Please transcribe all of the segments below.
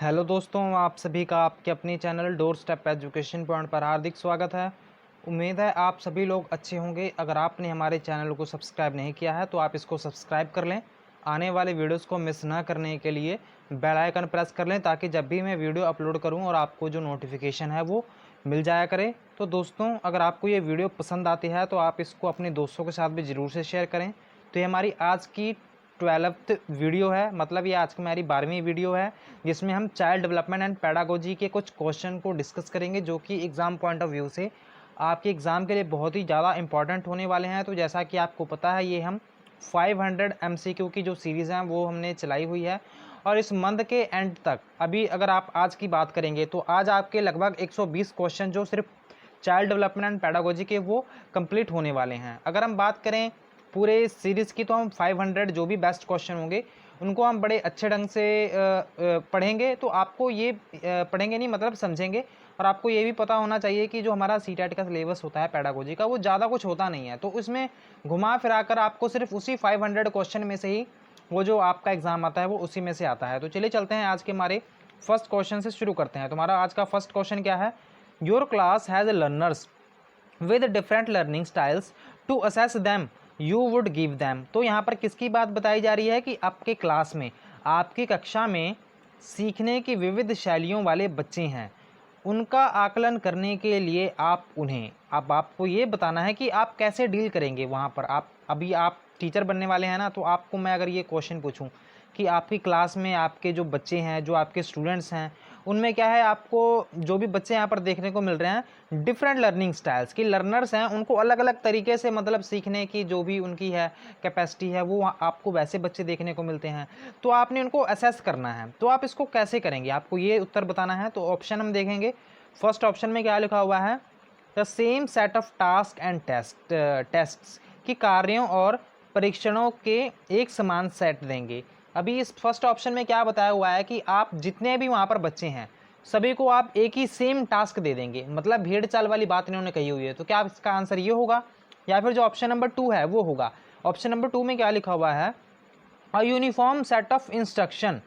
Hello दोस्तों, आप सभी का आपके अपने channel door step education point पर हार्दिक स्वागत है। उम्मीद है आप सभी लोग अच्छे होंगे। अगर आपने हमारे चैनल को सब्सक्राइब नहीं किया है तो आप इसको सब्सक्राइब कर लें। आने वाले वीडियोस को मिस ना करने के लिए बेल आइकन प्रेस कर लें ताकि जब भी मैं वीडियो अपलोड करूं और आपको जो नोटिफिकेशन है वो मिल जाया करे। तो दोस्तों, अगर आपको ये वीडियो पसंद आती है तो आप इसको अपने दोस्तों के साथ भी ज़रूर से शेयर करें। तो ये हमारी आज की 12th वीडियो है, मतलब ये आज की हमारी 12वीं वीडियो है जिसमें हम चाइल्ड डेवलपमेंट एंड पेडागोजी के कुछ क्वेश्चन को डिस्कस करेंगे जो कि एग्ज़ाम पॉइंट ऑफ व्यू से आपके एग्ज़ाम के लिए बहुत ही ज़्यादा इंपॉर्टेंट होने वाले हैं। तो जैसा कि आपको पता है, ये हम 500 MCQ की जो सीरीज़ हैं वो हमने चलाई हुई है और इस मंथ के एंड तक, अभी अगर आप आज की बात करेंगे तो आज आपके लगभग 120 क्वेश्चन जो सिर्फ चाइल्ड डेवलपमेंट एंड पेडागोजी के वो कंप्लीट होने वाले हैं। अगर हम बात करें पूरे सीरीज़ की तो हम 500 जो भी बेस्ट क्वेश्चन होंगे उनको हम बड़े अच्छे ढंग से पढ़ेंगे। तो आपको ये पढ़ेंगे नहीं, मतलब समझेंगे। और आपको ये भी पता होना चाहिए कि जो हमारा सीटेट का सिलेबस होता है पेडागोजी का वो ज़्यादा कुछ होता नहीं है, तो उसमें घुमा फिरा कर आपको सिर्फ उसी 500 क्वेश्चन में से ही वो जो आपका एग्ज़ाम आता है वो उसी में से आता है। तो चलिए चलते हैं आज के हमारे फर्स्ट क्वेश्चन से शुरू करते हैं। तुम्हारा आज का फर्स्ट क्वेश्चन क्या है? Your class has learners with different learning styles to assess them you would give them. तो यहाँ पर किसकी बात बताई जा रही है कि आपके क्लास में, आपकी कक्षा में सीखने की विविध शैलियों वाले बच्चे हैं। उनका आकलन करने के लिए आप उन्हें, अब आपको ये बताना है कि आप कैसे डील करेंगे वहाँ पर। आप अभी आप टीचर बनने वाले हैं ना, तो आपको मैं अगर ये क्वेश्चन पूछूं कि आपकी क्लास में आपके जो बच्चे हैं, जो आपके स्टूडेंट्स हैं, उनमें क्या है, आपको जो भी बच्चे यहाँ पर देखने को मिल रहे हैं डिफरेंट लर्निंग स्टाइल्स की लर्नर्स हैं, उनको अलग अलग तरीके से मतलब सीखने की जो भी उनकी है कैपेसिटी है वो आपको वैसे बच्चे देखने को मिलते हैं। तो आपने उनको असेस करना है। तो आप इसको कैसे करेंगे, आपको ये उत्तर बताना है। तो ऑप्शन हम देखेंगे। फर्स्ट ऑप्शन में क्या लिखा हुआ है? The same set of task and tests की कार्यों और परीक्षणों के एक समान सेट देंगे। अभी इस फर्स्ट ऑप्शन में क्या बताया हुआ है कि आप जितने भी वहाँ पर बच्चे हैं सभी को आप एक ही सेम टास्क दे देंगे, मतलब भेड़ चाल वाली बात इन्होंने कही हुई है। तो क्या इसका आंसर ये होगा या फिर जो ऑप्शन नंबर 2 है वो होगा? ऑप्शन नंबर 2 में क्या लिखा हुआ है? A uniform set of instruction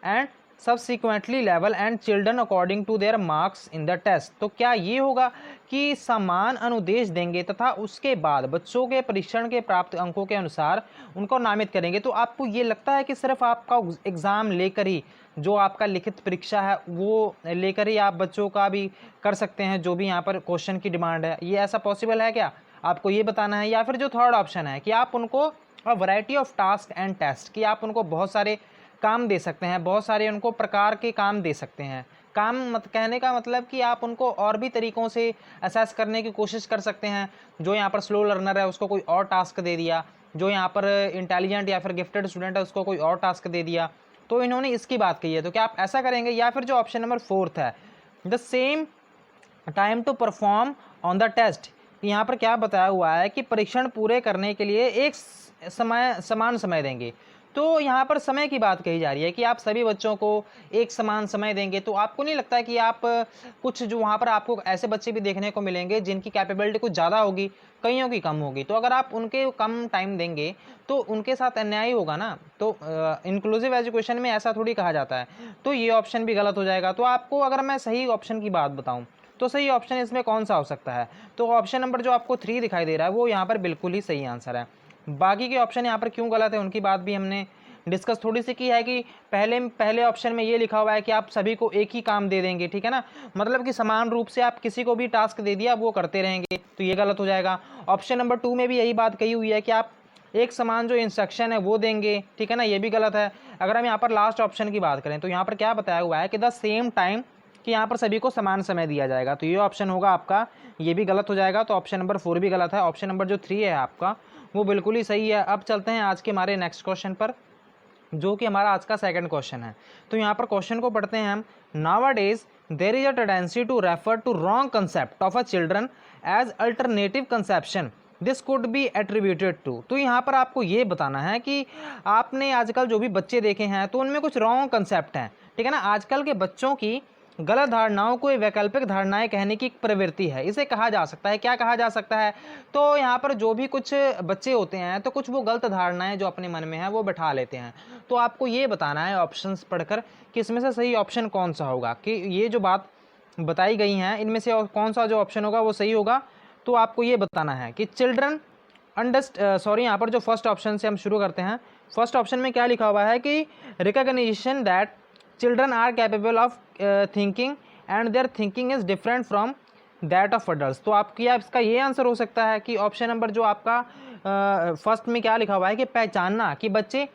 and subsequently level and children according to their marks in the test. तो क्या ये होगा कि समान अनुदेश देंगे तथा उसके बाद बच्चों के परीक्षण के प्राप्त अंकों के अनुसार उनको नामित करेंगे। तो आपको ये लगता है कि सिर्फ आपका एग्ज़ाम लेकर ही, जो आपका लिखित परीक्षा है वो लेकर ही आप बच्चों का भी कर सकते हैं जो भी यहाँ पर क्वेश्चन की डिमांड है? ये ऐसा पॉसिबल है क्या? आपको ये बताना है। या फिर जो थर्ड ऑप्शन है कि आप उनको variety of task and test, कि आप उनको बहुत सारे काम दे सकते हैं, बहुत सारे उनको प्रकार के काम दे सकते हैं। काम मत कहने का मतलब कि आप उनको और भी तरीक़ों से असेस करने की कोशिश कर सकते हैं। जो यहाँ पर स्लो लर्नर है उसको कोई और टास्क दे दिया, जो यहाँ पर इंटेलिजेंट या फिर गिफ्टेड स्टूडेंट है उसको कोई और टास्क दे दिया। तो इन्होंने इसकी बात कही है, तो क्या आप ऐसा करेंगे? या फिर जो ऑप्शन नंबर 4 है, the same time to perform on the test, यहाँ पर क्या बताया हुआ है कि परीक्षण पूरे करने के लिए एक समान समय देंगे। तो यहाँ पर समय की बात कही जा रही है कि आप सभी बच्चों को एक समान समय देंगे। तो आपको नहीं लगता है कि आप कुछ, जो वहाँ पर आपको ऐसे बच्चे भी देखने को मिलेंगे जिनकी कैपेबिलिटी कुछ ज़्यादा होगी, कईयों की कम होगी, तो अगर आप उनके कम टाइम देंगे तो उनके साथ अन्याय होगा ना। तो इंक्लूसिव एजुकेशन में ऐसा थोड़ी कहा जाता है। तो ये ऑप्शन भी गलत हो जाएगा। तो आपको अगर मैं सही ऑप्शन की बात बताऊँ तो सही ऑप्शन इसमें कौन सा हो सकता है? तो ऑप्शन नंबर जो आपको 3 दिखाई दे रहा है वो यहाँ पर बिल्कुल ही सही आंसर है। बाकी के ऑप्शन यहाँ पर क्यों गलत है उनकी बात भी हमने डिस्कस थोड़ी सी की है कि पहले ऑप्शन में ये लिखा हुआ है कि आप सभी को एक ही काम दे देंगे, ठीक है ना, मतलब कि समान रूप से आप किसी को भी टास्क दे दिया वो करते रहेंगे, तो ये गलत हो जाएगा। ऑप्शन नंबर 2 में भी यही बात कही हुई है कि आप एक समान जो इंस्ट्रक्शन है वो देंगे, ठीक है ना, ये भी गलत है। अगर हम यहाँ पर लास्ट ऑप्शन की बात करें तो यहाँ पर क्या बताया हुआ है कि द सेम टाइम, कि यहाँ पर सभी को समान समय दिया जाएगा, तो ये ऑप्शन होगा आपका, ये भी गलत हो जाएगा। तो ऑप्शन नंबर 4 भी गलत है। ऑप्शन नंबर जो 3 है आपका वो बिल्कुल ही सही है। अब चलते हैं आज के हमारे नेक्स्ट क्वेश्चन पर, जो कि हमारा आज का सेकंड क्वेश्चन है। तो यहाँ पर क्वेश्चन को पढ़ते हैं हम। Nowadays there is a tendency to refer to wrong concept of a children as alternative conception, this could be attributed to. तो यहाँ पर आपको ये बताना है कि आपने आजकल जो भी बच्चे देखे हैं तो उनमें कुछ रॉन्ग कंसेप्ट हैं, ठीक है ना। आजकल के बच्चों की गलत धारणाओं को वैकल्पिक धारणाएं कहने की एक प्रवृत्ति है, इसे कहा जा सकता है। क्या कहा जा सकता है? तो यहाँ पर जो भी कुछ बच्चे होते हैं तो कुछ वो गलत धारणाएं जो अपने मन में है वो बैठा लेते हैं। तो आपको ये बताना है ऑप्शंस पढ़कर कि इसमें से सही ऑप्शन कौन सा होगा, कि ये जो बात बताई गई हैं इनमें से कौन सा जो ऑप्शन होगा वो सही होगा। तो आपको ये बताना है कि चिल्ड्रन यहाँ पर जो फर्स्ट ऑप्शन से हम शुरू करते हैं। फर्स्ट ऑप्शन में क्या लिखा हुआ है कि recognition that children are capable of thinking and their thinking is different from that of adults. तो आपकी इसका ये आंसर हो सकता है कि ऑप्शन नंबर जो आपका फर्स्ट में क्या लिखा हुआ है कि पहचानना कि बच्चे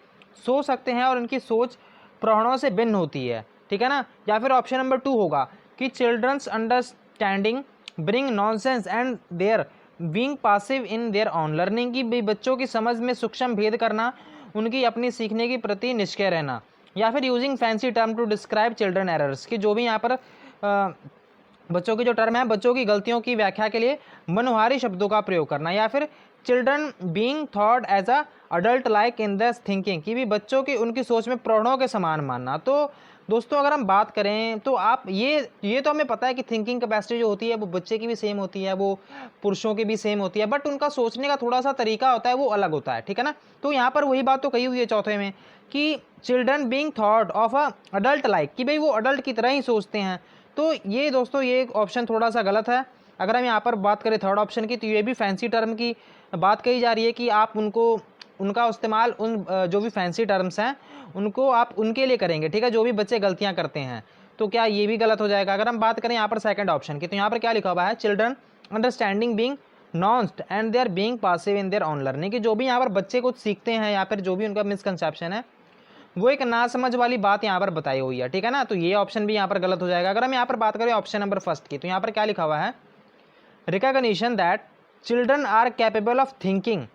सोच सकते हैं और उनकी सोच प्रौढ़ों से भिन्न होती है, ठीक है ना। या फिर ऑप्शन नंबर 2 होगा कि children's understanding bring nonsense and their being passive in their on learning, की भी बच्चों की समझ में सूक्ष्म भेद करना, उनकी अपनी सीखने के प्रति निष्क्रिय रहना। या फिर using fancy term to describe children errors, की जो भी यहाँ पर बच्चों की जो टर्म है बच्चों की गलतियों की व्याख्या के लिए मनोहारी शब्दों का प्रयोग करना। या फिर children being thought as a adult like in the thinking, कि भी बच्चों की उनकी सोच में प्रौढ़ों के समान मानना। तो दोस्तों अगर हम बात करें तो आप ये तो हमें पता है कि थिंकिंग कैपेसिटी जो होती है वो बच्चे की भी सेम होती है, वो पुरुषों की भी सेम होती है, बट उनका सोचने का थोड़ा सा तरीका होता है वो अलग होता है, ठीक है ना। तो यहाँ पर वही बात तो कही हुई है चौथे में कि children being thought of a adult like, कि भाई वो अडल्ट की तरह ही सोचते हैं। तो ये दोस्तों ये ऑप्शन थोड़ा सा गलत है। अगर हम यहाँ पर बात करें थर्ड ऑप्शन की, तो ये भी फैंसी टर्म की बात कही जा रही है कि आप उनका इस्तेमाल उन जो भी फैंसी टर्म्स हैं उनको आप उनके लिए करेंगे, ठीक है, जो भी बच्चे गलतियां करते हैं। तो क्या ये भी गलत हो जाएगा? अगर हम बात करें यहाँ पर सेकंड ऑप्शन की, तो यहाँ पर क्या लिखा हुआ है चिल्ड्रन अंडरस्टैंडिंग बीइंग नॉन्स्ड and they are being passive in their on learning, कि जो भी यहाँ पर बच्चे कुछ सीखते हैं या फिर जो भी उनका मिसकंसेप्शन है वो एक नासमझ वाली बात यहाँ पर बताई हुई है, ठीक है ना। तो ये ऑप्शन भी यहाँ पर गलत हो जाएगा। अगर हम यहाँ पर बात करें ऑप्शन नंबर फर्स्ट की, तो यहाँ पर क्या लिखा हुआ है recognition that children are capable of thinking,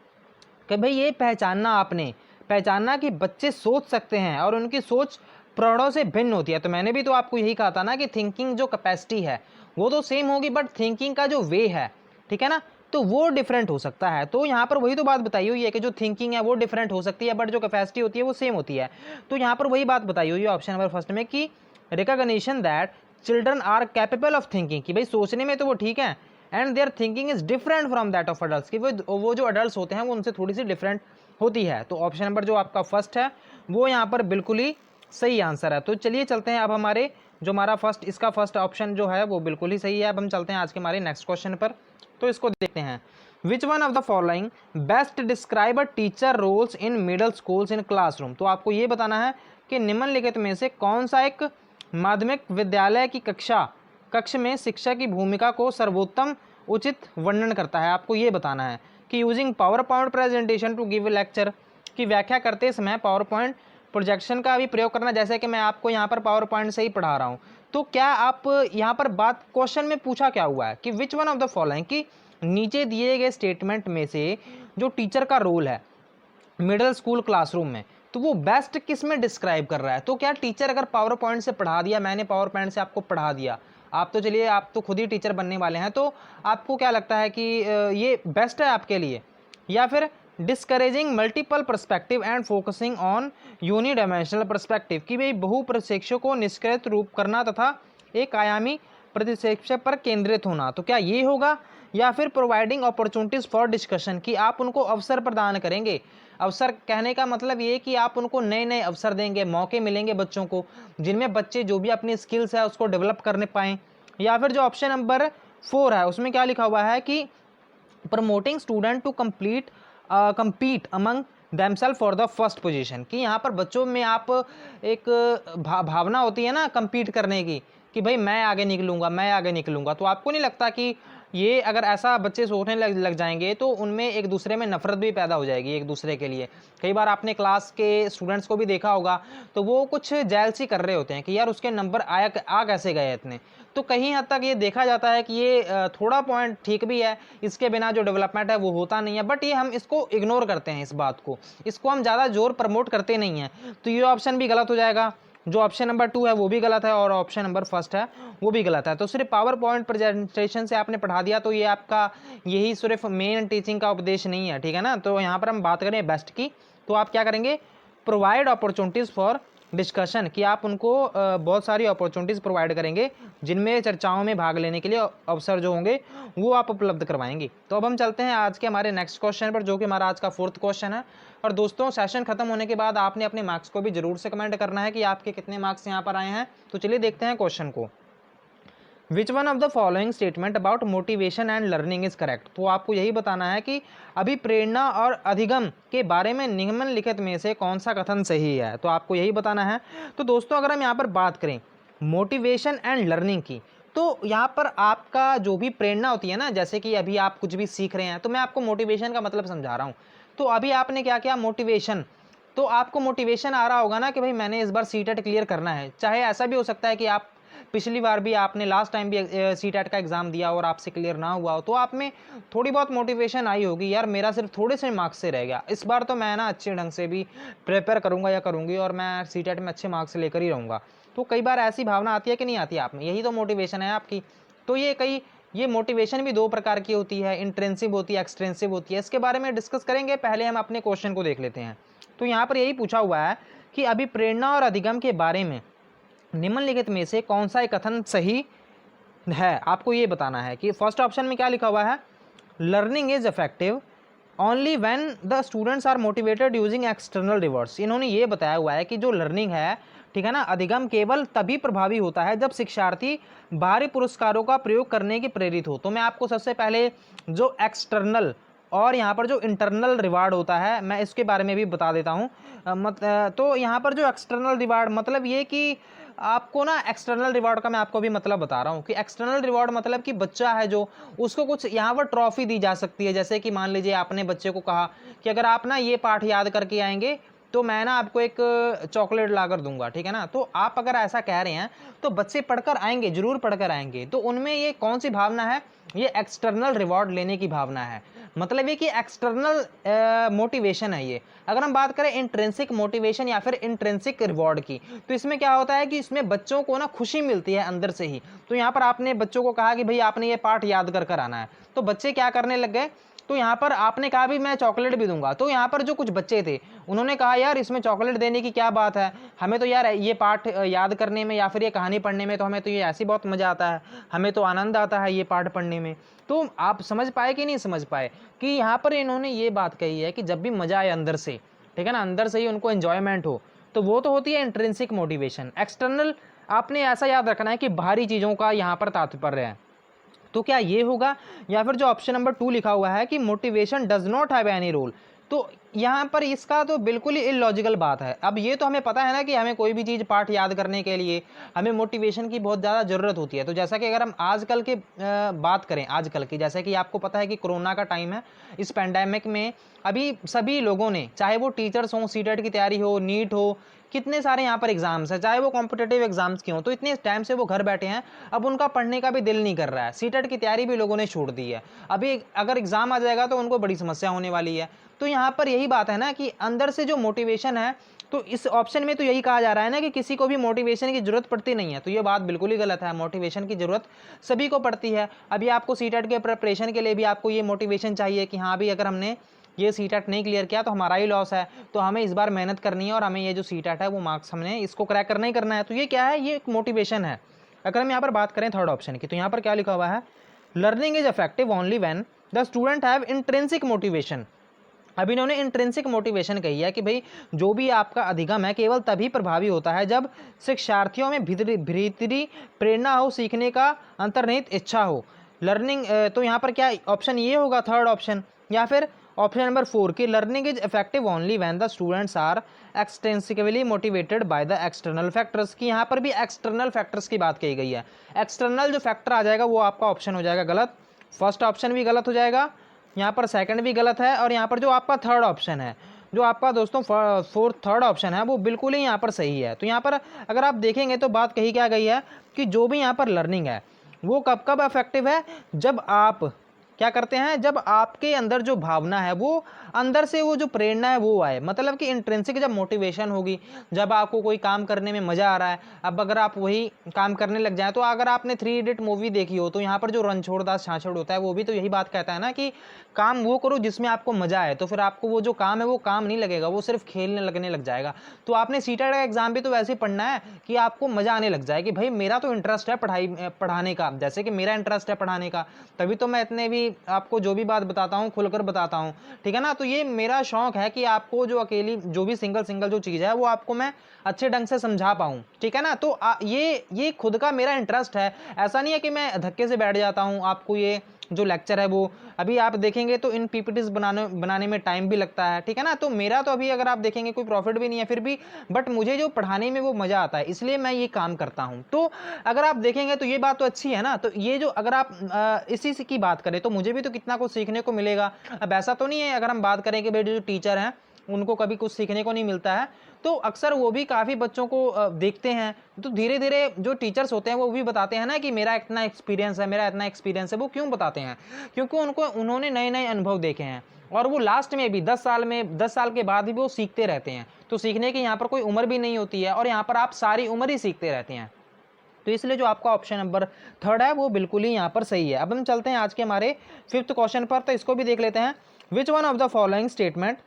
कि भाई ये पहचानना कि बच्चे सोच सकते हैं और उनकी सोच प्रौढ़ों से भिन्न होती है। तो मैंने भी तो आपको यही कहा था ना कि थिंकिंग जो कैपेसिटी है वो तो सेम होगी, बट थिंकिंग का जो वे है, ठीक है ना, तो वो डिफरेंट हो सकता है। तो यहाँ पर वही तो बात बताई हुई है कि जो थिंकिंग है वो डिफरेंट हो सकती है, बट जो कैपेसिटी होती है वो सेम होती है। तो यहाँ पर वही बात बताई हुई है ऑप्शन नंबर फर्स्ट में कि recognition that children are capable of thinking, कि भाई सोचने में तो वो ठीक है, and their thinking is different from that of adults, कि वो जो अडल्ट होते हैं वो उनसे थोड़ी सी डिफरेंट होती है। तो ऑप्शन नंबर जो आपका फर्स्ट है वो यहाँ पर बिल्कुल ही सही आंसर है। तो चलिए चलते हैं अब हमारे जो हमारा इसका फर्स्ट ऑप्शन जो है वो बिल्कुल ही सही है। अब हम चलते हैं आज के हमारे नेक्स्ट क्वेश्चन पर। तो इसको देखते हैं, which one of the following best describe a teacher roles in middle schools in classroom. तो आपको ये बताना है कि निम्नलिखित में से कौन सा एक माध्यमिक विद्यालय की कक्ष में शिक्षा की भूमिका को सर्वोत्तम उचित वर्णन करता है। आपको ये बताना है कि using power point presentation to give lecture, की व्याख्या करते समय पावर पॉइंट प्रोजेक्शन का भी प्रयोग करना, जैसे कि मैं आपको यहाँ पर पावर पॉइंट से ही पढ़ा रहा हूँ। तो क्या आप यहाँ पर बात क्वेश्चन में पूछा क्या हुआ है कि विच वन ऑफ द फॉलोइंग, कि नीचे दिए गए स्टेटमेंट में से जो टीचर का रोल है मिडिल स्कूल क्लासरूम में तो वो बेस्ट किस में डिस्क्राइब कर रहा है। तो क्या टीचर अगर पावर पॉइंट से पढ़ा दिया, मैंने पावर पॉइंट से आपको पढ़ा दिया, आप तो चलिए आप तो खुद ही टीचर बनने वाले हैं, तो आपको क्या लगता है कि ये बेस्ट है आपके लिए, या फिर discouraging multiple perspective and focusing on unidimensional perspective, कि भाई बहु प्रक्षेपों को निष्क्रिय रूप करना तथा एक आयामी प्रतिक्षेप पर केंद्रित होना। तो क्या ये होगा, या फिर प्रोवाइडिंग अपॉर्चुनिटीज फॉर डिस्कशन, कि आप उनको अवसर प्रदान करेंगे। अवसर कहने का मतलब ये कि आप उनको नए नए अवसर देंगे, मौके मिलेंगे बच्चों को जिनमें बच्चे जो भी अपनी स्किल्स है उसको डेवलप करने पाएँ। या फिर जो ऑप्शन नंबर 4 है उसमें क्या लिखा हुआ है कि promoting student to compete among themselves for the first position, कि यहाँ पर बच्चों में आप एक भावना होती है ना compete करने की कि भाई मैं आगे निकलूंगा। तो आपको नहीं लगता कि ये अगर ऐसा बच्चे सोचने लग जाएंगे तो उनमें एक दूसरे में नफरत भी पैदा हो जाएगी एक दूसरे के लिए। कई बार आपने क्लास के स्टूडेंट्स को भी देखा होगा तो वो कुछ जेलसी कर रहे होते हैं कि यार उसके नंबर आ कैसे गए इतने। तो कहीं हद तक ये देखा जाता है कि ये थोड़ा पॉइंट ठीक भी है, इसके बिना जो डेवलपमेंट है वो होता नहीं है, बट ये हम इसको इग्नोर करते हैं, इस बात को, इसको हम ज़्यादा जोर प्रमोट करते नहीं हैं। तो ये ऑप्शन भी गलत हो जाएगा। जो ऑप्शन नंबर 2 है वो भी गलत है और ऑप्शन नंबर फर्स्ट है वो भी गलत है। तो सिर्फ पावर पॉइंट प्रेजेंटेशन से आपने पढ़ा दिया तो ये आपका यही सिर्फ मेन टीचिंग का उपदेश नहीं है, ठीक है ना। तो यहाँ पर हम बात करें बेस्ट की, तो आप क्या करेंगे, प्रोवाइड अपॉर्चुनिटीज फॉर डिस्कशन, कि आप उनको बहुत सारी अपॉर्चुनिटीज़ प्रोवाइड करेंगे जिनमें चर्चाओं में भाग लेने के लिए अवसर जो होंगे वो आप उपलब्ध करवाएंगे। तो अब हम चलते हैं आज के हमारे नेक्स्ट क्वेश्चन पर, जो कि हमारा आज का 4th क्वेश्चन है। और दोस्तों, सेशन खत्म होने के बाद आपने अपने मार्क्स को भी जरूर से कमेंट करना है कि आपके कितने मार्क्स यहाँ पर आए हैं। तो चलिए देखते हैं क्वेश्चन को। विच one of the following statement about motivation and learning is correct. तो आपको यही बताना है कि अभी प्रेरणा और अधिगम के बारे में निम्नलिखित में से कौन सा कथन सही है। तो आपको यही बताना है। तो दोस्तों, अगर हम यहाँ पर बात करें मोटिवेशन एंड लर्निंग की, तो यहाँ पर आपका जो भी प्रेरणा होती है ना, जैसे कि अभी आप कुछ भी सीख रहे हैं, तो मैं आपको मोटिवेशन का मतलब समझा रहा हूँ। तो अभी आपने क्या किया, मोटिवेशन, तो आपको मोटिवेशन आ रहा होगा ना कि भाई मैंने इस बार सीटेट क्लियर करना है। चाहे ऐसा भी हो सकता है कि आप पिछली बार भी, आपने लास्ट टाइम भी सीटेट का एग्जाम दिया और आपसे क्लियर ना हुआ हो, तो आप में थोड़ी बहुत मोटिवेशन आई होगी, यार मेरा सिर्फ थोड़े से मार्क्स से रह गया, इस बार तो मैं ना अच्छे ढंग से भी प्रिपेयर करूंगा या करूंगी और मैं सीटेट में अच्छे मार्क्स लेकर ही रहूंगा। तो कई बार ऐसी भावना आती है कि नहीं आती है आप में, यही तो मोटिवेशन है आपकी। तो ये मोटिवेशन भी 2 प्रकार की होती है, इंट्रिंसिक होती है, एक्सट्रिंसिक होती है। इसके बारे में डिस्कस करेंगे, पहले हम अपने क्वेश्चन को देख लेते हैं। तो यहाँ पर यही पूछा हुआ है कि अभी प्रेरणा और अधिगम के बारे में निम्नलिखित में से कौन सा एक कथन सही है। आपको ये बताना है कि फर्स्ट ऑप्शन में क्या लिखा हुआ है, learning is effective only when the students are motivated using external rewards. इन्होंने ये बताया हुआ है कि जो लर्निंग है, ठीक है ना, अधिगम केवल तभी प्रभावी होता है जब शिक्षार्थी बाहरी पुरस्कारों का प्रयोग करने के प्रेरित हो। तो मैं आपको सबसे पहले जो एक्सटर्नल और यहाँ पर जो इंटरनल रिवार्ड होता है, मैं इसके बारे में भी बता देता हूँ। तो यहाँ पर जो एक्सटर्नल रिवार्ड मतलब ये कि आपको ना, एक्सटर्नल रिवॉर्ड का मैं आपको भी मतलब बता रहा हूँ कि एक्सटर्नल रिवॉर्ड मतलब कि बच्चा है जो, उसको कुछ यहाँ पर ट्रॉफी दी जा सकती है। जैसे कि मान लीजिए आपने बच्चे को कहा कि अगर आप ना ये पाठ याद करके आएंगे तो मैं ना आपको एक चॉकलेट ला कर दूंगा, ठीक है ना। तो आप अगर ऐसा कह रहे हैं तो बच्चे पढ़कर आएंगे, जरूर पढ़कर आएंगे। तो उनमें ये कौन सी भावना है, ये एक्सटर्नल रिवॉर्ड लेने की भावना है। मतलब ये कि एक्सटर्नल मोटिवेशन है ये। अगर हम बात करें इंट्रिंसिक मोटिवेशन या फिर इंट्रिंसिक रिवॉर्ड की, तो इसमें क्या होता है कि इसमें बच्चों को ना खुशी मिलती है अंदर से ही। तो यहाँ पर आपने बच्चों को कहा कि भाई आपने ये पाठ याद कर आना है, तो बच्चे क्या करने लग गए, तो यहाँ पर आपने कहा भी मैं चॉकलेट भी दूंगा। तो यहाँ पर जो कुछ बच्चे थे उन्होंने कहा यार इसमें चॉकलेट देने की क्या बात है, हमें तो यार ये पाठ याद करने में या फिर ये कहानी पढ़ने में तो हमें तो ये ऐसी बहुत मजा आता है, हमें तो आनंद आता है ये पाठ पढ़ने में। तो आप समझ पाए कि नहीं समझ पाए कि यहाँ पर इन्होंने ये बात कही है कि जब भी मजा आए अंदर से, ठीक है ना, अंदर से ही उनको एंजॉयमेंट हो, तो वो तो होती है इंट्रिंसिक मोटिवेशन। एक्सटर्नल आपने ऐसा याद रखना है कि बाहरी चीज़ों का यहाँ पर तात्पर्य है। तो क्या ये होगा, या फिर जो ऑप्शन नंबर 2 लिखा हुआ है कि motivation does not have any role, तो यहाँ पर इसका तो बिल्कुल ही इलॉजिकल बात है। अब ये तो हमें पता है ना कि हमें कोई भी चीज़ पाठ याद करने के लिए हमें मोटिवेशन की बहुत ज़्यादा ज़रूरत होती है। तो जैसा कि अगर हम आजकल के बात करें, आजकल की, जैसे कि आपको पता है कि कोरोना का टाइम है, इस पैंडेमिक में अभी सभी लोगों ने, चाहे वो टीचर्स हों, सीटेट की तैयारी हो, नीट हो, कितने सारे यहाँ पर एग्जाम्स हैं, चाहे वो कॉम्पिटेटिव एग्जाम्स की हों, तो इतने टाइम से वो घर बैठे हैं, अब उनका पढ़ने का भी दिल नहीं कर रहा है। सीटेट की तैयारी भी लोगों ने छोड़ दी है। अभी अगर एग्जाम आ जाएगा तो उनको बड़ी समस्या होने वाली है। तो यहाँ पर यही बात है ना कि अंदर से जो मोटिवेशन है, तो इस ऑप्शन में तो यही कहा जा रहा है ना कि किसी को भी मोटिवेशन की जरूरत पड़ती नहीं है। तो ये बात बिल्कुल ही गलत है, मोटिवेशन की जरूरत सभी को पड़ती है। अभी आपको सीटेट के प्रिपरेशन के लिए भी आपको ये मोटिवेशन चाहिए कि हाँ भी अगर हमने ये सीटेट नहीं क्लियर किया तो हमारा ही लॉस है, तो हमें इस बार मेहनत करनी है और हमें ये जो सीटेट है वो मार्क्स हमने इसको क्रैक करना ही करना है। तो ये क्या है, ये एक मोटिवेशन है। अगर हम यहाँ पर बात करें थर्ड ऑप्शन की, तो यहाँ पर क्या लिखा हुआ है, learning is effective only when the student have intrinsic motivation. अब इन्होंने इंट्रिंसिक मोटिवेशन कही है कि भाई जो भी आपका अधिगम है केवल तभी प्रभावी होता है जब शिक्षार्थियों में भीतरी प्रेरणा हो, सीखने का अंतर्निहित इच्छा हो। लर्निंग, तो यहाँ पर क्या ऑप्शन ये होगा, थर्ड ऑप्शन, या फिर ऑप्शन नंबर 4 की learning is effective only when the students are extensively motivated by the external factors, की यहाँ पर भी एक्सटर्नल फैक्टर्स की बात कही गई है। एक्सटर्नल जो फैक्टर आ जाएगा वो आपका ऑप्शन हो जाएगा गलत, फर्स्ट ऑप्शन भी गलत हो जाएगा, यहाँ पर सेकंड भी गलत है, और यहाँ पर जो आपका थर्ड ऑप्शन है, जो आपका दोस्तों थर्ड ऑप्शन है, वो बिल्कुल ही यहाँ पर सही है। तो यहाँ पर अगर आप देखेंगे तो बात कही क्या गई है कि जो भी यहाँ पर लर्निंग है वो कब कब इफेक्टिव है, जब आप क्या करते हैं, जब आपके अंदर जो भावना है वो अंदर से वो जो प्रेरणा है वो आए, मतलब कि इंट्रिंसिक जब मोटिवेशन होगी, जब आपको कोई काम करने में मजा आ रहा है, अब अगर आप वही काम करने लग जाए, तो अगर आपने 3 इडियट मूवी देखी हो तो यहाँ पर जो रणछोड़ दास छाछोड़ होता है वो भी तो यही बात कहता है ना कि काम वो करो जिसमें आपको मजा आए, तो फिर आपको वो जो काम है वो काम नहीं लगेगा, वो सिर्फ खेलने लगने लग जाएगा। तो आपने सीटेट का एग्जाम भी तो वैसे ही पढ़ना है कि आपको मजा आने लग जाए कि भाई मेरा तो इंटरेस्ट है पढ़ाने का, जैसे कि मेरा इंटरेस्ट है पढ़ाने का, तभी तो मैं इतने भी आपको जो भी बात बताता हूँ खुलकर बताता हूँ, ठीक है ना। तो ये मेरा शौक है कि आपको जो अकेली जो भी सिंगल सिंगल जो चीज़ है वो आपको मैं अच्छे ढंग से समझा पाऊँ, ठीक है ना। तो ये खुद का मेरा इंटरेस्ट है, ऐसा नहीं है कि मैं धक्के से बैठ जाता हूँ आपको ये जो लेक्चर है वो, अभी आप देखेंगे तो इन पीपीटीज बनाने में टाइम भी लगता है, ठीक है ना। तो मेरा तो अभी अगर आप देखेंगे कोई प्रॉफिट भी नहीं है फिर भी, बट मुझे जो पढ़ाने में वो मजा आता है इसलिए मैं ये काम करता हूँ। तो अगर आप देखेंगे तो ये बात तो अच्छी है ना। तो ये जो अगर आप इसी की बात करें तो मुझे भी तो कितना कुछ सीखने को मिलेगा। अब ऐसा तो नहीं है अगर हम बात करें कि भाई जो टीचर हैं उनको कभी कुछ सीखने को नहीं मिलता है, तो अक्सर वो भी काफ़ी बच्चों को देखते हैं, तो धीरे धीरे जो टीचर्स होते हैं वो भी बताते हैं ना कि मेरा इतना एक्सपीरियंस है, मेरा इतना एक्सपीरियंस है। वो क्यों बताते हैं, क्योंकि उन्होंने नए नए अनुभव देखे हैं, और वो लास्ट में भी 10 साल के बाद भी वो सीखते रहते हैं। तो सीखने की यहाँ पर कोई उम्र भी नहीं होती है, और यहाँ पर आप सारी उम्र ही सीखते रहते हैं। तो इसलिए जो आपका ऑप्शन नंबर 3 है वो बिल्कुल ही यहाँ पर सही है। अब हम चलते हैं आज के हमारे 5th क्वेश्चन पर, तो इसको भी देख लेते हैं। Which one of the following statement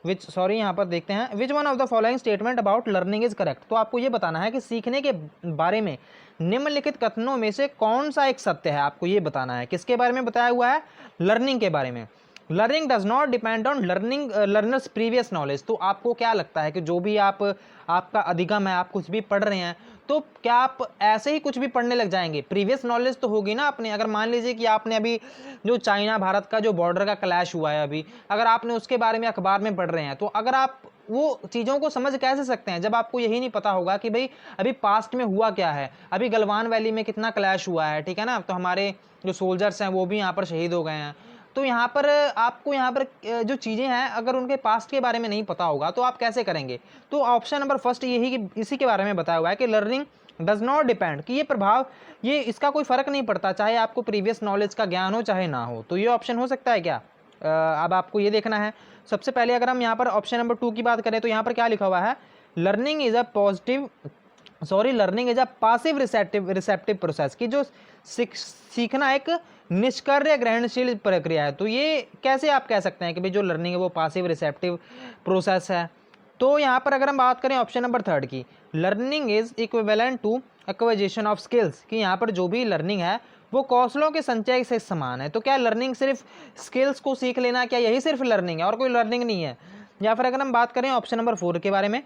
यहाँ पर देखते हैं, which one of the following statement about learning is correct. तो आपको ये बताना है कि सीखने के बारे में निम्नलिखित कथनों में से कौन सा एक सत्य है, आपको ये बताना है। किसके बारे में बताया हुआ है, लर्निंग के बारे में। Learning does not depend on learners previous knowledge. तो आपको क्या लगता है कि जो भी आपका अधिगम है, आप कुछ भी पढ़ रहे हैं, तो क्या आप ऐसे ही कुछ भी पढ़ने लग जाएंगे, प्रीवियस नॉलेज तो होगी ना अपने। अगर मान लीजिए कि आपने अभी जो चाइना भारत का जो बॉर्डर का क्लैश हुआ है अभी, अगर आपने उसके बारे में अखबार में पढ़ रहे हैं, तो अगर आप वो चीज़ों को समझ कैसे सकते हैं जब आपको यही नहीं पता होगा कि भाई अभी पास्ट में हुआ क्या है, अभी गलवान वैली में कितना क्लैश हुआ है, ठीक है ना। तो हमारे जो सोल्जर्स हैं वो भी यहाँ पर शहीद हो गए हैं। तो यहाँ पर आपको यहाँ पर जो चीज़ें हैं अगर उनके पास्ट के बारे में नहीं पता होगा तो आप कैसे करेंगे। तो ऑप्शन नंबर फर्स्ट यही कि इसी के बारे में बताया हुआ है कि लर्निंग डज नॉट डिपेंड, कि ये प्रभाव ये इसका कोई फर्क नहीं पड़ता, चाहे आपको प्रीवियस नॉलेज का ज्ञान हो चाहे ना हो। तो ये ऑप्शन हो सकता है क्या। अब आपको ये देखना है। सबसे पहले अगर हम यहाँ पर ऑप्शन नंबर 2 की बात करें तो यहाँ पर क्या लिखा हुआ है, learning is a passive receptive process, की जो सीखना एक निष्क्रिय ग्रहणशील प्रक्रिया है। तो ये कैसे आप कह सकते हैं कि भाई जो लर्निंग है वो पासिव रिसेप्टिव प्रोसेस है। तो यहाँ पर अगर हम बात करें ऑप्शन नंबर 3 की, learning is equivalent to acquisition of skills, कि यहाँ पर जो भी लर्निंग है वो कौशलों के संचय से समान है। तो क्या लर्निंग सिर्फ स्किल्स को सीख लेना, क्या यही सिर्फ लर्निंग है और कोई लर्निंग नहीं है। या फिर अगर हम बात करें ऑप्शन नंबर 4 के बारे में,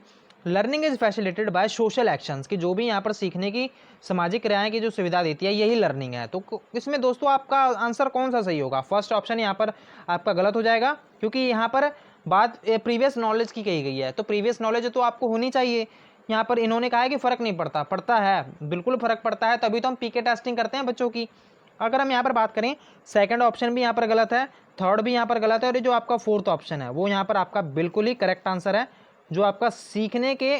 learning is facilitated by social actions, की जो भी यहाँ पर सीखने की सामाजिक क्रियाएं की जो सुविधा देती है यही लर्निंग है। तो इसमें दोस्तों आपका आंसर कौन सा सही होगा, फर्स्ट ऑप्शन यहाँ पर आपका गलत हो जाएगा, क्योंकि यहाँ पर बात प्रीवियस नॉलेज की कही गई है। तो प्रीवियस नॉलेज तो आपको होनी चाहिए। यहाँ पर इन्होंने कहा है कि फ़र्क नहीं पड़ता, पड़ता है, बिल्कुल फ़र्क पड़ता है, तभी तो हम पीके टेस्टिंग करते हैं बच्चों की। अगर हम यहाँ पर बात करें, सेकंड ऑप्शन भी यहाँ पर गलत है, थर्ड भी यहाँ पर गलत है, और ये जो आपका 4th ऑप्शन है वो यहाँ पर आपका बिल्कुल ही करेक्ट आंसर है, जो आपका सीखने के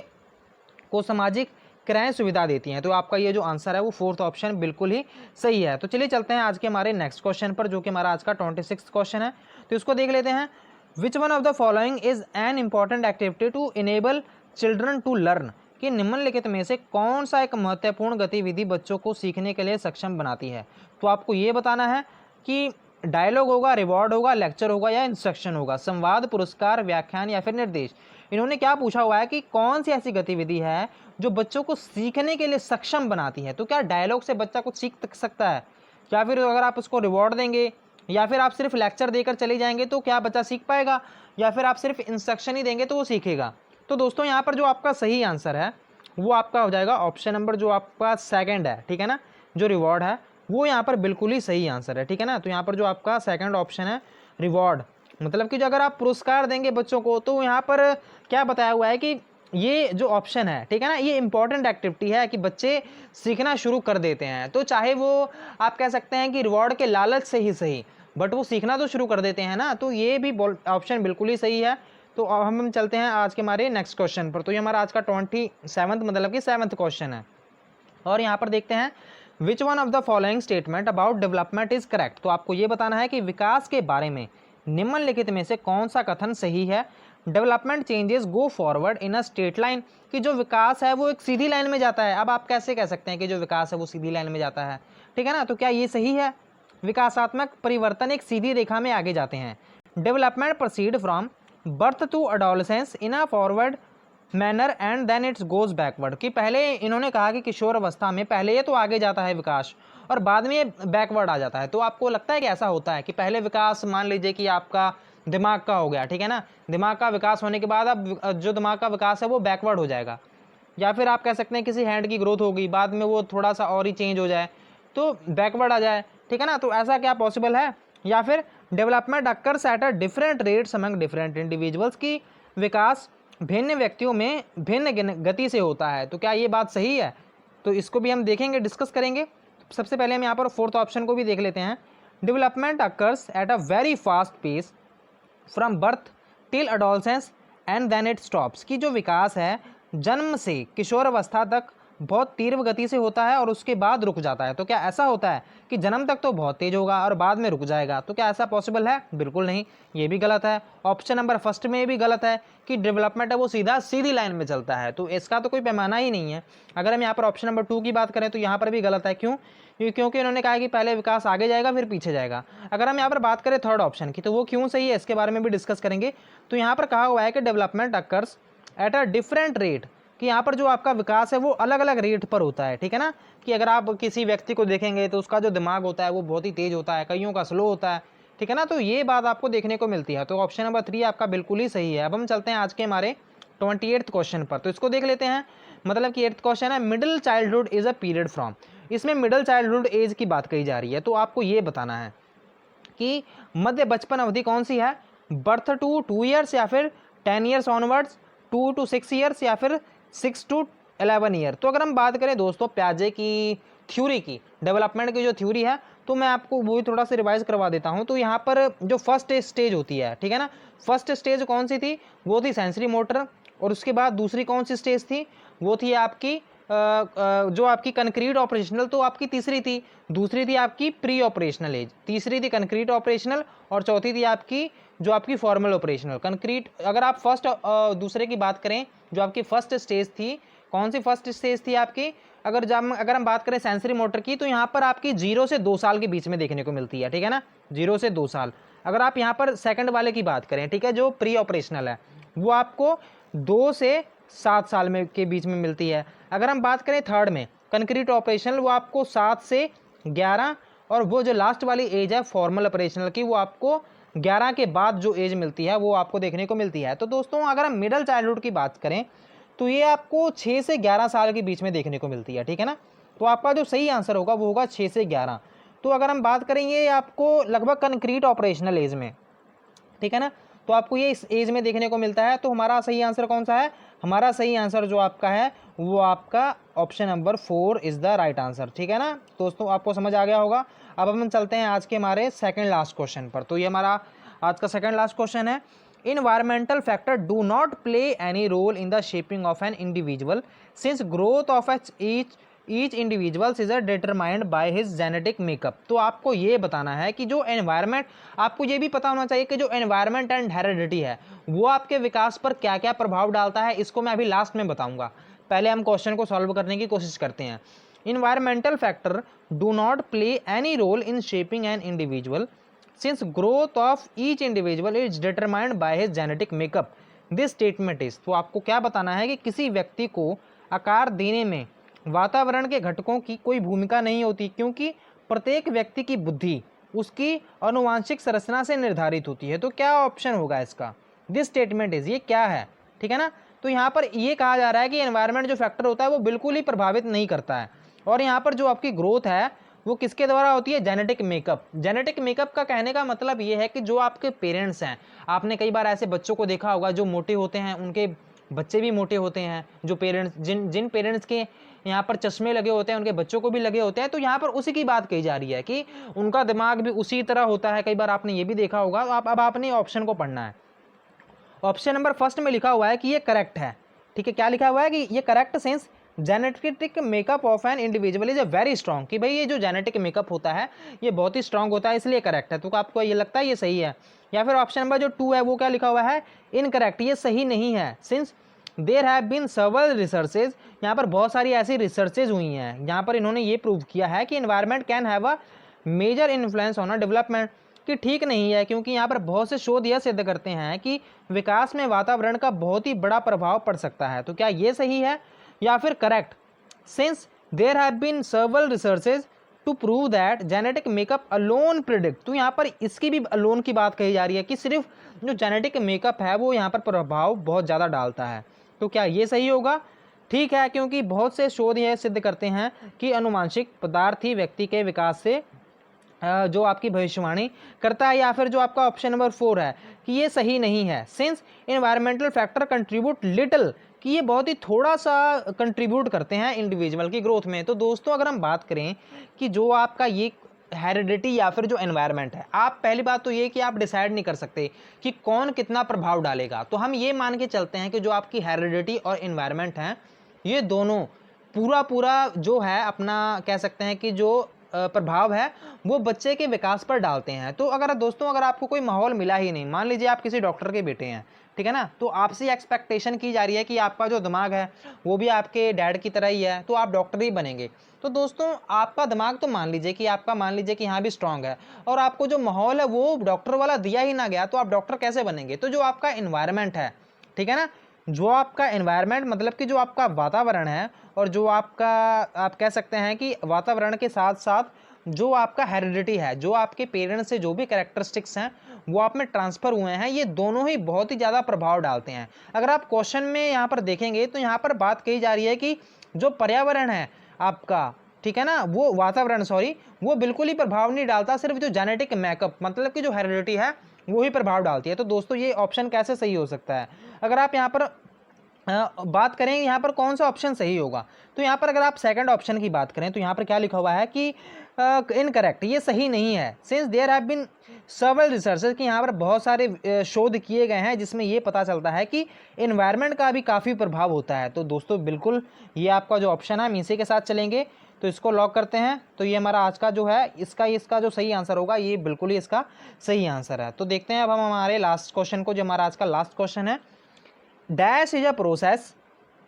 को सामाजिक क्रियाएं सुविधा देती हैं। तो आपका ये जो आंसर है वो 4th ऑप्शन बिल्कुल ही सही है। तो चलिए चलते हैं आज के हमारे नेक्स्ट क्वेश्चन पर, जो कि हमारा आज का 26th क्वेश्चन है। तो इसको देख लेते हैं। Which one of the following is an important activity to enable children to learn, कि निम्नलिखित में से कौन सा एक महत्वपूर्ण गतिविधि बच्चों को सीखने के लिए सक्षम बनाती है। तो आपको ये बताना है कि डायलॉग होगा, रिवॉर्ड होगा, लेक्चर होगा या इंस्ट्रक्शन होगा, संवाद, पुरस्कार, व्याख्यान या फिर निर्देश। इन्होंने क्या पूछा हुआ है कि कौन सी ऐसी गतिविधि है जो बच्चों को सीखने के लिए सक्षम बनाती है। तो क्या डायलॉग से बच्चा कुछ सीख सकता है, या फिर अगर आप उसको रिवॉर्ड देंगे या फिर आप सिर्फ लेक्चर देकर चले जाएंगे तो क्या बच्चा सीख पाएगा, या फिर आप सिर्फ इंस्ट्रक्शन ही देंगे तो वो सीखेगा। तो दोस्तों यहाँ पर जो आपका सही आंसर है वो आपका हो जाएगा ऑप्शन नंबर जो आपका सेकंड है, ठीक है ना, जो रिवॉर्ड है वो यहाँ पर बिल्कुल ही सही आंसर है, ठीक है ना। तो यहाँ पर जो आपका सेकंड ऑप्शन है रिवॉर्ड, मतलब कि जो अगर आप पुरस्कार देंगे बच्चों को, तो यहाँ पर क्या बताया हुआ है कि ये जो ऑप्शन है, ठीक है ना, ये इंपॉर्टेंट एक्टिविटी है कि बच्चे सीखना शुरू कर देते हैं। तो चाहे वो आप कह सकते हैं कि रिवॉर्ड के लालच से ही सही, बट वो सीखना तो शुरू कर देते हैं ना। तो ये भी ऑप्शन बिल्कुल ही सही है। तो अब हम चलते हैं आज के हमारे नेक्स्ट क्वेश्चन पर। तो ये हमारा आज का 27th मतलब कि 7th क्वेश्चन है, और यहाँ पर देखते हैं which one of the following statement about development is correct. तो आपको ये बताना है कि विकास के बारे में निम्नलिखित में से कौन सा कथन सही है। Development changes go forward in a straight line, कि जो विकास है वो एक सीधी लाइन में जाता है। अब आप कैसे कह सकते हैं कि जो विकास है वो सीधी लाइन में जाता है, ठीक है ना। तो क्या ये सही है? विकासात्मक परिवर्तन एक सीधी रेखा में आगे जाते हैं। Development proceed from birth to adolescence in a forward manner and then its goes backward, कि पहले इन्होंने कहा कि किशोर अवस्था में पहले ये तो आगे जाता है विकास और बाद में ये बैकवर्ड आ जाता है। तो आपको लगता है कि ऐसा होता है कि पहले विकास मान लीजिए कि आपका दिमाग का हो गया, ठीक है ना, दिमाग का विकास होने के बाद अब जो दिमाग का विकास है वो बैकवर्ड हो जाएगा, या फिर आप कह सकते हैं किसी हैंड की ग्रोथ होगी बाद में वो थोड़ा सा और ही चेंज हो जाए तो बैकवर्ड आ जाए, ठीक है ना। तो ऐसा क्या पॉसिबल है? या फिर development occurs at a different rates among different individuals, की विकास भिन्न व्यक्तियों में भिन्न गति से होता है। तो क्या ये बात सही है? तो इसको भी हम देखेंगे, डिस्कस करेंगे। सबसे पहले हम यहाँ पर फोर्थ ऑप्शन को भी देख लेते हैं। Development occurs at a very fast pace from birth till adolescence and then it stops, की जो विकास है जन्म से किशोर अवस्था तक बहुत तीव्र गति से होता है और उसके बाद रुक जाता है। तो क्या ऐसा होता है कि जन्म तक तो बहुत तेज होगा और बाद में रुक जाएगा? तो क्या ऐसा पॉसिबल है? बिल्कुल नहीं, ये भी गलत है। ऑप्शन नंबर फर्स्ट में भी गलत है कि डेवलपमेंट है वो सीधी लाइन में चलता है, तो इसका तो कोई पैमाना ही नहीं है। अगर हम यहाँ पर ऑप्शन नंबर 2 की बात करें तो यहाँ पर भी गलत है। क्यों? क्योंकि इन्होंने कहा कि पहले विकास आगे जाएगा फिर पीछे जाएगा। अगर हम यहाँ पर बात करें थर्ड ऑप्शन की तो वो क्यों सही है इसके बारे में भी डिस्कस करेंगे। तो यहाँ पर कहा हुआ है कि development occurs at a different rate, कि यहाँ पर जो आपका विकास है वो अलग अलग रेट पर होता है, ठीक है ना। कि अगर आप किसी व्यक्ति को देखेंगे तो उसका जो दिमाग होता है वो बहुत ही तेज होता है, कईयों का स्लो होता है, ठीक है ना। तो ये बात आपको देखने को मिलती है। तो ऑप्शन नंबर 3 आपका बिल्कुल ही सही है। अब हम चलते हैं आज के हमारे 28th क्वेश्चन पर, तो इसको देख लेते हैं। मतलब कि 8th क्वेश्चन है, middle childhood is a period from. इसमें मिडिल चाइल्डहुड एज की बात कही जा रही है। तो आपको ये बताना है कि मध्य बचपन अवधि कौन सी है, बर्थ टू 2 ईयर्स या फिर 10 ईयर्स ऑनवर्ड्स, 2 to 6 ईयर्स या फिर 6 to 11 ईयर। तो अगर हम बात करें दोस्तों प्याजे की थ्योरी की, डेवलपमेंट की जो थ्योरी है, तो मैं आपको वो थोड़ा सा रिवाइज करवा देता हूँ। तो यहाँ पर जो फर्स्ट स्टेज होती है, ठीक है ना, फर्स्ट स्टेज कौन सी थी, वो थी सेंसरी मोटर। और उसके बाद दूसरी कौन सी स्टेज थी, वो थी आपकी जो आपकी कंक्रीट ऑपरेशनल, तो आपकी तीसरी थी। दूसरी थी आपकी प्री ऑपरेशनल एज, तीसरी थी कंक्रीट ऑपरेशनल और चौथी थी आपकी जो आपकी फॉर्मल ऑपरेशनल कंक्रीट। अगर आप फर्स्ट दूसरे की बात करें, जो आपकी फर्स्ट स्टेज थी, कौन सी फर्स्ट स्टेज थी आपकी, अगर हम बात करें सेंसरी मोटर की, तो यहाँ पर आपकी 0 से 2 साल के बीच में देखने को मिलती है, ठीक है ना, 0 से 2 साल। अगर आप यहाँ पर सेकंड वाले की बात करें, ठीक है, जो प्री ऑपरेशनल है, वो आपको 2 से 7 साल में के बीच में मिलती है। अगर हम बात करें थर्ड में कंक्रीट ऑपरेशनल, वो आपको 7 से 11, और वो जो लास्ट वाली एज है फॉर्मल ऑपरेशनल की, वो आपको 11 के बाद जो एज मिलती है वो आपको देखने को मिलती है। तो दोस्तों अगर हम मिडिल चाइल्डहुड की बात करें तो ये आपको 6 से 11 साल के बीच में देखने को मिलती है, ठीक है ना। तो आपका जो सही आंसर होगा वो होगा 6 से 11। तो अगर हम बात करेंगे आपको लगभग कंक्रीट ऑपरेशनल एज में, ठीक है ना, तो आपको ये इस एज में देखने को मिलता है। तो हमारा सही आंसर कौन सा है, हमारा सही आंसर जो आपका है वो आपका option number 4 is the right answer, ठीक है ना। दोस्तों आपको समझ आ गया होगा। अब हम चलते हैं आज के हमारे सेकंड लास्ट क्वेश्चन पर। तो ये हमारा आज का सेकंड लास्ट क्वेश्चन है, environmental factor do not play any role in the shaping of an individual since growth of each individual is determined by his genetic makeup। तो आपको ये बताना है कि जो एनवायरनमेंट, आपको ये भी पता होना चाहिए कि जो एनवायरनमेंट एंड हेरिडिटी है वो आपके विकास पर क्या क्या प्रभाव डालता है। इसको मैं अभी लास्ट में बताऊंगा, पहले हम क्वेश्चन को सॉल्व करने की कोशिश करते हैं। environmental factor do not play any role in shaping an individual since growth of each individual is determined by his genetic makeup this statement is। तो आपको क्या बताना है कि किसी व्यक्ति को आकार देने में वातावरण के घटकों की कोई भूमिका नहीं होती, क्योंकि प्रत्येक व्यक्ति की बुद्धि उसकी अनुवांशिक संरचना से निर्धारित होती है। तो क्या ऑप्शन होगा इसका, दिस स्टेटमेंट इज, ये क्या है, ठीक है ना। तो यहाँ पर ये कहा जा रहा है कि एनवायरनमेंट जो फैक्टर होता है वो बिल्कुल ही प्रभावित नहीं करता है, और यहाँ पर जो आपकी ग्रोथ है वो किसके द्वारा होती है, जेनेटिक मेकअप। जेनेटिक मेकअप का कहने का मतलब ये है कि जो आपके पेरेंट्स हैं, आपने कई बार ऐसे बच्चों को देखा होगा जो मोटे होते हैं, उनके बच्चे भी मोटे होते हैं। जो पेरेंट्स जिन पेरेंट्स के यहाँ पर चश्मे लगे होते हैं उनके बच्चों को भी लगे होते हैं। तो यहाँ पर उसी की बात कही जा रही है कि उनका दिमाग भी उसी तरह होता है। कई बार आपने ये भी देखा होगा। तो अब आपने ऑप्शन को पढ़ना है। ऑप्शन नंबर फर्स्ट में लिखा हुआ है कि ये करेक्ट है, ठीक है। क्या लिखा हुआ है कि ये correct sense genetic makeup of an individual is a very strong, कि भाई ये जो जेनेटिक मेकअप होता है ये बहुत ही स्ट्रॉन्ग होता है, इसलिए करेक्ट है। तो आपको ये लगता है ये सही है। या फिर ऑप्शन नंबर जो 2 है वो क्या लिखा हुआ है, इनकरेक्ट, ये सही नहीं है। Since there have been several researches, यहाँ पर बहुत सारी ऐसी रिसर्चेज हुई हैं, यहाँ पर इन्होंने ये प्रूव किया है कि environment can have a major influence on a development, कि ठीक नहीं है, क्योंकि यहाँ पर बहुत से शोध यह सिद्ध करते हैं कि विकास में वातावरण का बहुत ही बड़ा प्रभाव पड़ सकता है। तो क्या ये सही है या फिर correct, since there have been several researches to prove that genetic makeup alone predict, तो यहाँ पर इसकी भी अलोन की बात कही जा रही है कि सिर्फ जो जेनेटिक मेकअप है वो यहाँ पर प्रभाव बहुत ज़्यादा डालता है। तो क्या ये सही होगा, ठीक है, क्योंकि बहुत से शोध यह सिद्ध करते हैं कि अनुवांशिक पदार्थ ही व्यक्ति के विकास से जो आपकी भविष्यवाणी करता है। या फिर जो आपका ऑप्शन नंबर 4 है कि ये सही नहीं है, since environmental factor contribute little, कि ये बहुत ही थोड़ा सा कंट्रीब्यूट करते हैं इंडिविजुअल की ग्रोथ में। तो दोस्तों अगर हम बात करें कि जो आपका ये हेरिडिटी या फिर जो एनवायरनमेंट है, आप पहली बात तो ये कि आप डिसाइड नहीं कर सकते कि कौन कितना प्रभाव डालेगा। तो हम ये मान के चलते हैं कि जो आपकी हेरिडिटी और एनवायरनमेंट है ये दोनों पूरा जो है अपना कह सकते हैं कि जो प्रभाव है वो बच्चे के विकास पर डालते हैं। तो अगर दोस्तों अगर आपको कोई माहौल मिला ही नहीं, मान लीजिए आप किसी डॉक्टर के बेटे हैं, ठीक है ना, तो आपसे एक्सपेक्टेशन की जा रही है कि आपका जो दिमाग है वो भी आपके डैड की तरह ही है, तो आप डॉक्टर ही बनेंगे। तो दोस्तों आपका दिमाग तो मान लीजिए कि यहाँ भी स्ट्रांग है, और आपको जो माहौल है वो डॉक्टर वाला दिया ही ना गया, तो आप डॉक्टर कैसे बनेंगे। तो जो आपका इन्वायरमेंट है, ठीक है ना, जो आपका एनवायरनमेंट मतलब कि जो आपका वातावरण है, और जो आपका आप कह सकते हैं कि वातावरण के साथ साथ जो आपका हेरिडिटी है, जो आपके पेरेंट्स से जो भी कैरेक्टरिस्टिक्स हैं वो आप में ट्रांसफ़र हुए हैं, ये दोनों ही बहुत ही ज़्यादा प्रभाव डालते हैं। अगर आप क्वेश्चन में यहाँ पर देखेंगे तो यहाँ पर बात कही जा रही है कि जो पर्यावरण है आपका, ठीक है ना, वो वातावरण वो बिल्कुल ही प्रभाव नहीं डालता, सिर्फ जो जेनेटिक मेकअप मतलब कि जो हेरिडिटी है वो ही प्रभाव डालती है। तो दोस्तों ये ऑप्शन कैसे सही हो सकता है। अगर आप यहाँ पर बात करें यहाँ पर कौन सा ऑप्शन सही होगा, तो यहाँ पर अगर आप सेकंड ऑप्शन की बात करें तो यहाँ पर क्या लिखा हुआ है कि इनकरेक्ट, ये सही नहीं है। Since there have been several researches, कि यहाँ पर बहुत सारे शोध किए गए हैं जिसमें ये पता चलता है कि इन्वायरमेंट का भी काफ़ी प्रभाव होता है। तो दोस्तों बिल्कुल ये आपका जो ऑप्शन है हम इसी के साथ चलेंगे, तो इसको लॉक करते हैं। तो ये हमारा आज का जो है इसका जो सही आंसर होगा ये बिल्कुल ही इसका सही आंसर है। तो देखते हैं अब हम हमारे लास्ट क्वेश्चन को, जो हमारा आज का लास्ट क्वेश्चन है, dash is a process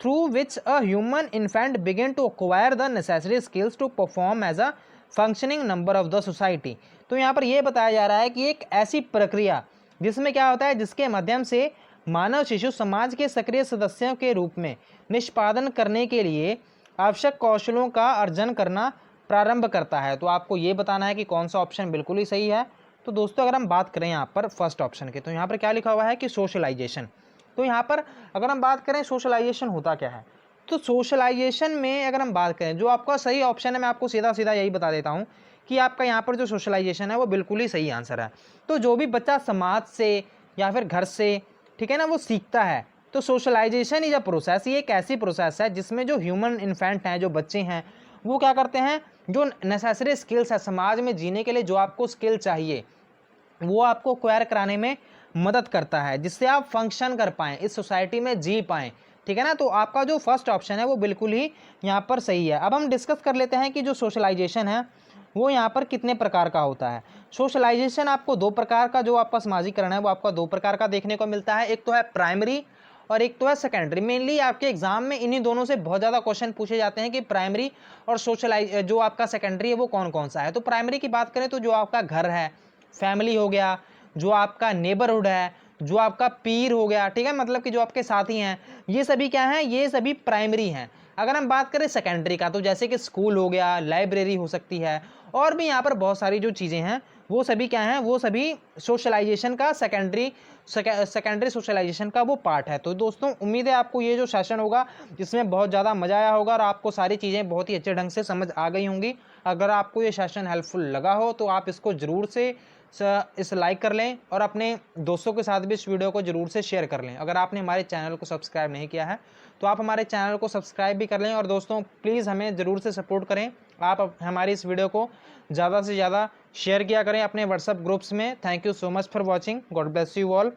through which a human infant begin to acquire the necessary skills to perform as a functioning member of the society. तो यहाँ पर यह बताया जा रहा है कि एक ऐसी प्रक्रिया जिसमें क्या होता है, जिसके माध्यम से मानव शिशु समाज के सक्रिय सदस्यों के रूप में निष्पादन करने के लिए आवश्यक कौशलों का अर्जन करना प्रारंभ करता है। तो आपको ये बताना है कि कौन सा ऑप्शन बिल्कुल ही सही है। तो दोस्तों अगर हम बात करें यहाँ पर फर्स्ट ऑप्शन की, तो यहाँ पर क्या लिखा हुआ है कि सोशलाइजेशन। तो यहाँ पर अगर हम बात करें सोशलाइजेशन होता क्या है, तो सोशलाइजेशन में अगर हम बात करें, जो आपका सही ऑप्शन है मैं आपको सीधा सीधा यही बता देता हूँ कि आपका यहाँ पर जो सोशलाइजेशन है वो बिल्कुल ही सही आंसर है। तो जो भी बच्चा समाज से या फिर घर से, ठीक है ना, वो सीखता है। तो सोशलाइजेशन इज अ प्रोसेस, ये एक ऐसी प्रोसेस है जिसमें जो ह्यूमन इन्फेंट हैं, जो बच्चे हैं, वो क्या करते हैं, जो नेसेसरी स्किल्स है समाज में जीने के लिए, जो आपको स्किल चाहिए वो आपको एक्वायर कराने में मदद करता है, जिससे आप फंक्शन कर पाएँ, इस सोसाइटी में जी पाएँ, ठीक है ना। तो आपका जो फर्स्ट ऑप्शन है वो बिल्कुल ही यहाँ पर सही है। अब हम डिस्कस कर लेते हैं कि जो सोशलाइजेशन है वो यहाँ पर कितने प्रकार का होता है। सोशलाइजेशन आपको दो प्रकार का, जो आपका समाजीकरण है वो आपका दो प्रकार का देखने को मिलता है, एक तो है प्राइमरी और एक तो है सेकेंडरी। मेनली आपके एग्जाम में इन्हीं दोनों से बहुत ज़्यादा क्वेश्चन पूछे जाते हैं कि प्राइमरी और जो आपका सेकेंडरी है वो कौन कौन सा है। तो प्राइमरी की बात करें तो जो आपका घर है, फैमिली हो गया, जो आपका नेबरहुड है, जो आपका पीर हो गया, ठीक है, मतलब कि जो आपके साथी हैं, ये सभी क्या हैं, ये सभी प्राइमरी हैं। अगर हम बात करें सेकेंडरी का, तो जैसे कि स्कूल हो गया, लाइब्रेरी हो सकती है, और भी यहाँ पर बहुत सारी जो चीज़ें हैं वो सभी क्या हैं, वो सभी सोशलाइजेशन का सेकेंडरी सोशलाइजेशन का वो पार्ट है। तो दोस्तों उम्मीद है आपको ये जो सेशन होगा जिसमें बहुत ज़्यादा मज़ा आया होगा और आपको सारी चीज़ें बहुत ही अच्छे ढंग से समझ आ गई होंगी। अगर आपको ये सेशन हेल्पफुल लगा हो तो आप इसको ज़रूर से इस लाइक कर लें और अपने दोस्तों के साथ भी इस वीडियो को ज़रूर से शेयर कर लें। अगर आपने हमारे चैनल को सब्सक्राइब नहीं किया है तो आप हमारे चैनल को सब्सक्राइब भी कर लें। और दोस्तों प्लीज़ हमें ज़रूर से सपोर्ट करें, आप हमारी इस वीडियो को ज़्यादा से ज़्यादा शेयर किया करें अपने व्हाट्सएप ग्रुप्स में। Thank you so much for watching, God bless you all.